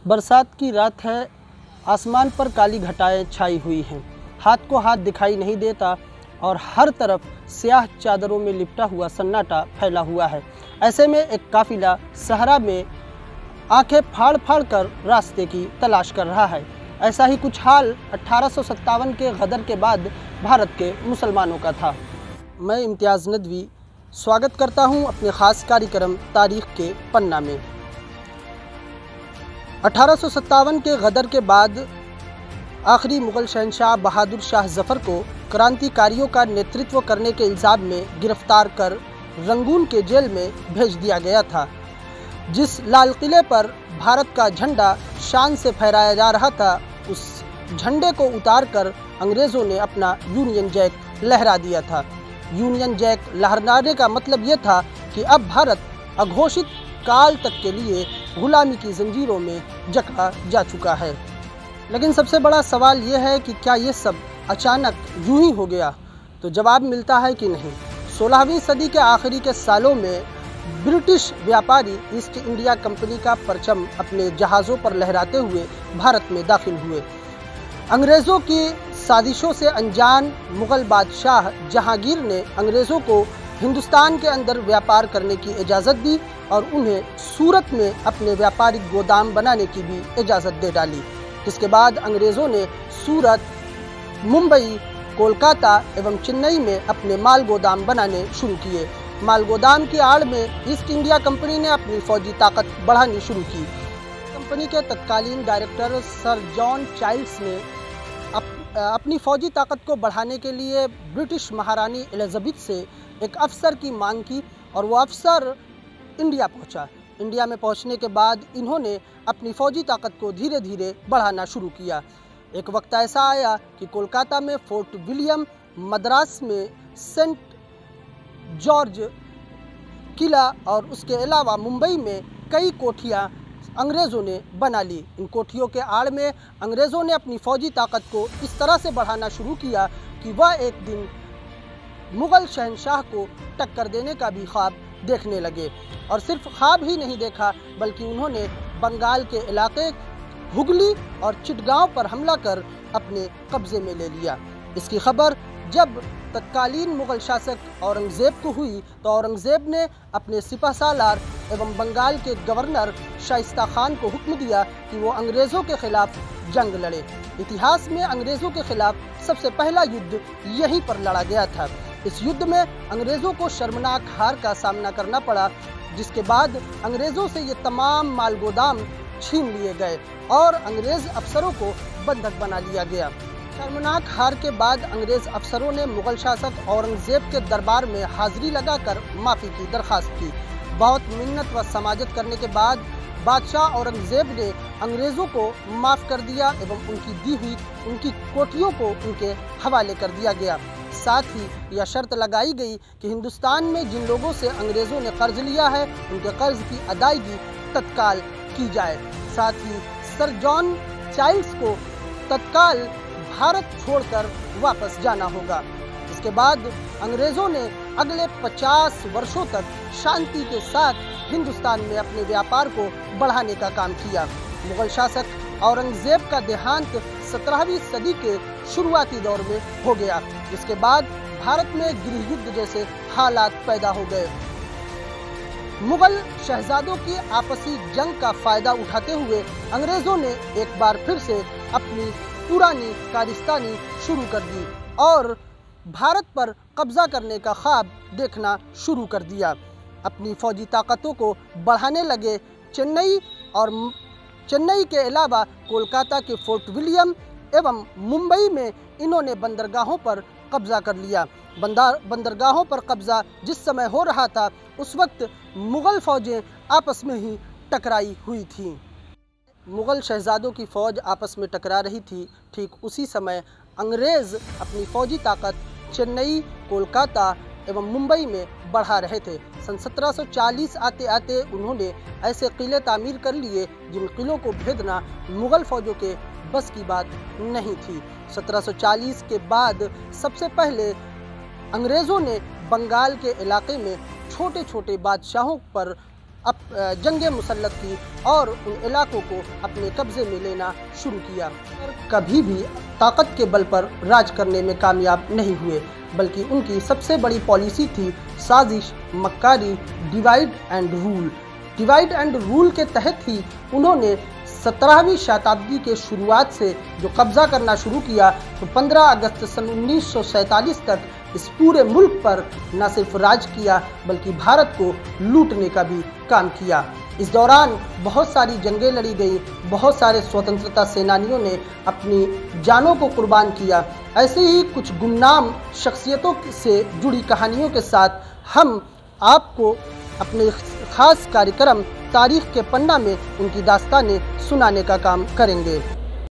बरसात की रात है, आसमान पर काली घटाएं छाई हुई हैं। हाथ को हाथ दिखाई नहीं देता और हर तरफ स्याह चादरों में लिपटा हुआ सन्नाटा फैला हुआ है। ऐसे में एक काफिला सहरा में आंखें फाड़ फाड़ कर रास्ते की तलाश कर रहा है। ऐसा ही कुछ हाल 1857 के गदर के बाद भारत के मुसलमानों का था। मैं इम्तियाज़ नदवी स्वागत करता हूं अपने ख़ास कार्यक्रम तारीख़ के पन्ना में। 1857 के गदर के बाद आखिरी मुग़ल शहंशाह बहादुर शाह ज़फ़र को क्रांतिकारियों का नेतृत्व करने के इल्ज़ाम में गिरफ्तार कर रंगून के जेल में भेज दिया गया था। जिस लाल किले पर भारत का झंडा शान से फहराया जा रहा था, उस झंडे को उतारकर अंग्रेज़ों ने अपना यूनियन जैक लहरा दिया था। यूनियन जैक लहराने का मतलब ये था कि अब भारत अघोषित काल तक के लिए गुलामी की जंजीरों में जकड़ा जा चुका है। लेकिन सबसे बड़ा सवाल ये है कि क्या ये सब अचानक यूं ही हो गया? तो जवाब मिलता है कि नहीं। 16वीं सदी के आखिरी के सालों में ब्रिटिश व्यापारी ईस्ट इंडिया कंपनी का परचम अपने जहाज़ों पर लहराते हुए भारत में दाखिल हुए। अंग्रेज़ों की साजिशों से अनजान मुग़ल बादशाह जहांगीर ने अंग्रेज़ों को हिंदुस्तान के अंदर व्यापार करने की इजाज़त दी और उन्हें सूरत में अपने व्यापारिक गोदाम बनाने की भी इजाज़त दे डाली। इसके बाद अंग्रेज़ों ने सूरत, मुंबई, कोलकाता एवं चेन्नई में अपने माल गोदाम बनाने शुरू किए। माल गोदाम की आड़ में ईस्ट इंडिया कंपनी ने अपनी फौजी ताकत बढ़ानी शुरू की। कंपनी के तत्कालीन डायरेक्टर सर जॉन चाइल्ड्स ने अपनी फौजी ताकत को बढ़ाने के लिए ब्रिटिश महारानी एलिजाबेथ से एक अफसर की मांग की और वो अफसर इंडिया पहुंचा। इंडिया में पहुंचने के बाद इन्होंने अपनी फौजी ताकत को धीरे धीरे बढ़ाना शुरू किया। एक वक्त ऐसा आया कि कोलकाता में फोर्ट विलियम, मद्रास में सेंट जॉर्ज किला और उसके अलावा मुंबई में कई कोठियाँ अंग्रेज़ों ने बना ली। इन कोठियों के आड़ में अंग्रेज़ों ने अपनी फौजी ताकत को इस तरह से बढ़ाना शुरू किया कि वह एक दिन मुग़ल शहंशाह को टक्कर देने का भी ख्वाब देखने लगे। और सिर्फ ख्वाब ही नहीं देखा, बल्कि उन्होंने बंगाल के इलाके हुगली और चिटगांव पर हमला कर अपने कब्ज़े में ले लिया। इसकी खबर जब तत्कालीन मुग़ल शासक औरंगज़ेब को हुई तो औरंगज़ेब ने अपने सिपहसालार एवं बंगाल के गवर्नर शाइस्ता खान को हुक्म दिया कि वो अंग्रेज़ों के खिलाफ जंग लड़े। इतिहास में अंग्रेज़ों के खिलाफ सबसे पहला युद्ध यहीं पर लड़ा गया था। इस युद्ध में अंग्रेज़ों को शर्मनाक हार का सामना करना पड़ा, जिसके बाद अंग्रेज़ों से ये तमाम माल गोदाम छीन लिए गए और अंग्रेज़ अफसरों को बंधक बना लिया गया। शर्मनाक हार के बाद अंग्रेज़ अफसरों ने मुग़ल शासक औरंगज़ेब के दरबार में हाजिरी लगाकर माफ़ी की दरख्वास्त की। बहुत मिन्नत व समाजत करने के बाद बादशाह औरंगज़ेब ने अंग्रेज़ों को माफ़ कर दिया एवं उनकी दी हुई उनकी कोठियों को उनके हवाले कर दिया गया। साथ ही यह शर्त लगाई गई कि हिंदुस्तान में जिन लोगों से अंग्रेज़ों ने कर्ज लिया है, उनके कर्ज की अदायगी तत्काल की जाए। साथ ही सर जॉन चाइल्ड्स को तत्काल भारत छोड़कर वापस जाना होगा। इसके बाद अंग्रेज़ों ने अगले 50 वर्षों तक शांति के साथ हिंदुस्तान में अपने व्यापार को बढ़ाने का काम किया। मुग़ल शासक औरंगज़ेब का देहांत 17वीं सदी के शुरुआती दौर में हो गया, जिसके बाद भारत में गृह युद्ध जैसे हालात पैदा हो गए। मुग़ल शहजादों की आपसी जंग का फायदा उठाते हुए अंग्रेज़ों ने एक बार फिर से अपनी पुरानी कारिस्तानी शुरू कर दी और भारत पर कब्जा करने का ख्वाब देखना शुरू कर दिया। अपनी फौजी ताकतों को बढ़ाने लगे। चेन्नई के अलावा कोलकाता के फोर्ट विलियम एवं मुंबई में इन्होंने बंदरगाहों पर कब्जा कर लिया। बंदरगाहों पर कब्जा जिस समय हो रहा था, उस वक्त मुग़ल फ़ौजें आपस में ही टकराई हुई थीं। मुग़ल शहजादों की फ़ौज आपस में टकरा रही थी। ठीक उसी समय अंग्रेज़ अपनी फ़ौजी ताकत चेन्नई, कोलकाता एवं मुंबई में बढ़ा रहे थे। सन 1740 आते आते उन्होंने ऐसे किले तामीर कर लिए जिन किलों को भेदना मुग़ल फ़ौजों के बस की बात नहीं थी। 1740 के बाद सबसे पहले अंग्रेज़ों ने बंगाल के इलाके में छोटे छोटे बादशाहों पर जंगे मुसल्लत की और उन इलाकों को अपने कब्जे में लेना शुरू किया। कभी भी ताकत के बल पर राज करने में कामयाब नहीं हुए, बल्कि उनकी सबसे बड़ी पॉलिसी थी साजिश, मक्कारी, divide and rule. Divide and rule के तहत ही उन्होंने 17वीं शताब्दी के शुरुआत से जो कब्जा करना शुरू किया, तो 15 अगस्त सन 1947 तक इस पूरे मुल्क पर न सिर्फ राज किया बल्कि भारत को लूटने का भी काम किया। इस दौरान बहुत सारी जंगें लड़ी गई, बहुत सारे स्वतंत्रता सेनानियों ने अपनी जानों को कुर्बान किया। ऐसे ही कुछ गुमनाम शख्सियतों से जुड़ी कहानियों के साथ हम आपको अपने खास कार्यक्रम तारीख के पन्ना में उनकी दास्तानें सुनाने का काम करेंगे।